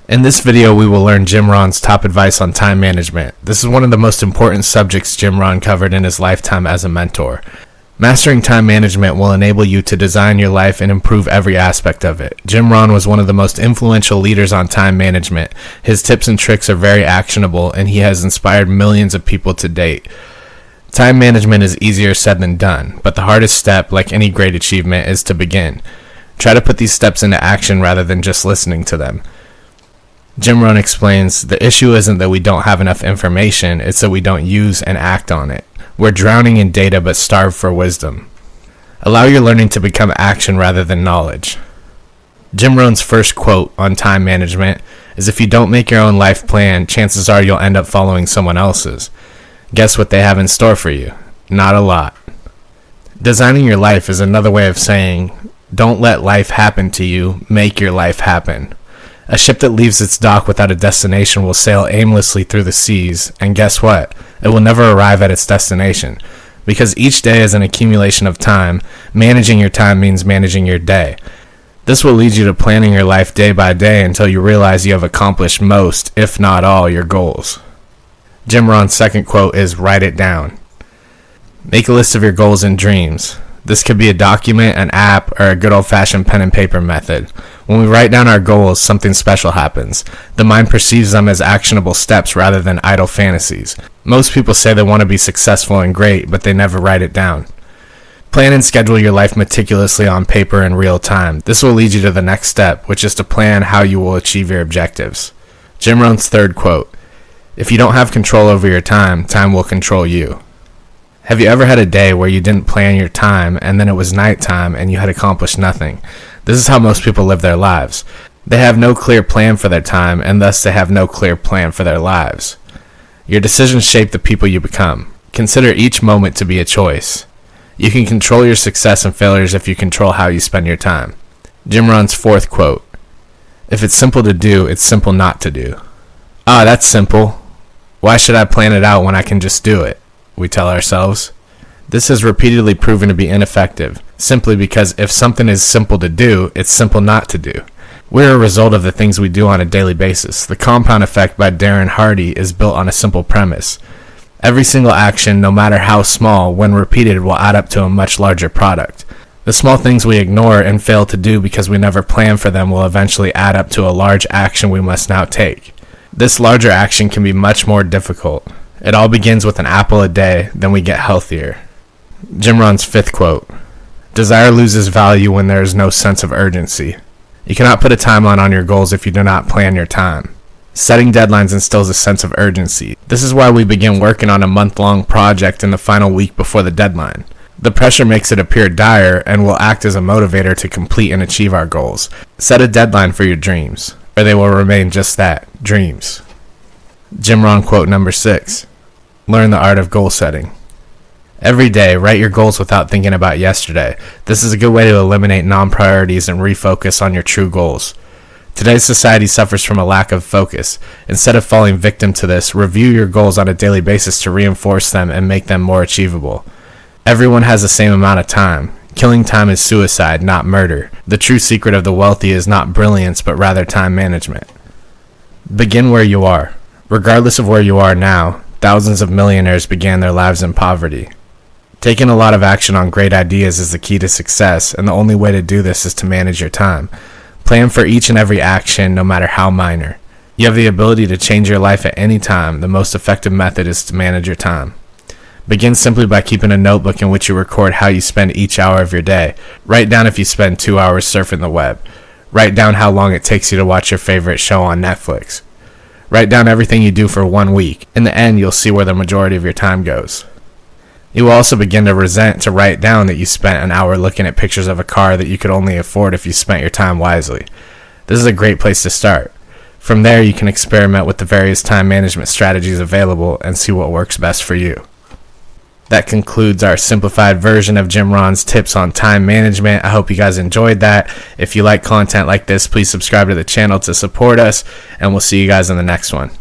In this video, we will learn Jim Rohn's top advice on time management. This is one of the most important subjects Jim Rohn covered in his lifetime as a mentor. Mastering time management will enable you to design your life and improve every aspect of it. Jim Rohn was one of the most influential leaders on time management. His tips and tricks are very actionable, and he has inspired millions of people to date. Time management is easier said than done, but the hardest step, like any great achievement, is to begin. Try to put these steps into action rather than just listening to them. Jim Rohn explains, the issue isn't that we don't have enough information, it's that we don't use and act on it. We're drowning in data but starved for wisdom. Allow your learning to become action rather than knowledge. Jim Rohn's first quote on time management is, if you don't make your own life plan, chances are you'll end up following someone else's. Guess what they have in store for you? Not a lot. Designing your life is another way of saying, don't let life happen to you, make your life happen. A ship that leaves its dock without a destination will sail aimlessly through the seas, and guess what? It will never arrive at its destination. Because each day is an accumulation of time, managing your time means managing your day. This will lead you to planning your life day by day until you realize you have accomplished most, if not all, your goals. Jim Rohn's second quote is, write it down. Make a list of your goals and dreams. This could be a document, an app, or a good old-fashioned pen and paper method. When we write down our goals, something special happens. The mind perceives them as actionable steps rather than idle fantasies. Most people say they want to be successful and great, but they never write it down. Plan and schedule your life meticulously on paper in real time. This will lead you to the next step, which is to plan how you will achieve your objectives. Jim Rohn's third quote, if you don't have control over your time, time will control you. Have you ever had a day where you didn't plan your time and then it was nighttime and you had accomplished nothing? This is how most people live their lives. They have no clear plan for their time, and thus they have no clear plan for their lives. Your decisions shape the people you become. Consider each moment to be a choice. You can control your success and failures if you control how you spend your time. Jim Rohn's fourth quote, if it's simple to do, it's simple not to do. That's simple. Why should I plan it out when I can just do it? We tell ourselves. This has repeatedly proven to be ineffective, simply because if something is simple to do, it's simple not to do. We're a result of the things we do on a daily basis. The compound effect by Darren Hardy is built on a simple premise. Every single action, no matter how small, when repeated will add up to a much larger product. The small things we ignore and fail to do because we never plan for them will eventually add up to a large action we must now take. This larger action can be much more difficult. It all begins with an apple a day, then we get healthier. Jim Rohn's fifth quote, desire loses value when there is no sense of urgency. You cannot put a timeline on your goals if you do not plan your time. Setting deadlines instills a sense of urgency. This is why we begin working on a month-long project in the final week before the deadline. The pressure makes it appear dire and will act as a motivator to complete and achieve our goals. Set a deadline for your dreams, or they will remain just that, dreams. Jim Rohn quote number 6, learn the art of goal setting. Every day, write your goals without thinking about yesterday. This is a good way to eliminate non-priorities and refocus on your true goals. Today's society suffers from a lack of focus. Instead of falling victim to this, review your goals on a daily basis to reinforce them and make them more achievable. Everyone has the same amount of time. Killing time is suicide, not murder. The true secret of the wealthy is not brilliance, but rather time management. Begin where you are. Regardless of where you are now, thousands of millionaires began their lives in poverty. Taking a lot of action on great ideas is the key to success, and the only way to do this is to manage your time. Plan for each and every action, no matter how minor. You have the ability to change your life at any time. The most effective method is to manage your time. Begin simply by keeping a notebook in which you record how you spend each hour of your day. Write down if you spend 2 hours surfing the web. Write down how long it takes you to watch your favorite show on Netflix. Write down everything you do for 1 week. In the end, you'll see where the majority of your time goes. You will also begin to resent to write down that you spent an hour looking at pictures of a car that you could only afford if you spent your time wisely. This is a great place to start. From there, you can experiment with the various time management strategies available and see what works best for you. That concludes our simplified version of Jim Rohn's tips on time management. I hope you guys enjoyed that. If you like content like this, please subscribe to the channel to support us, and we'll see you guys in the next one.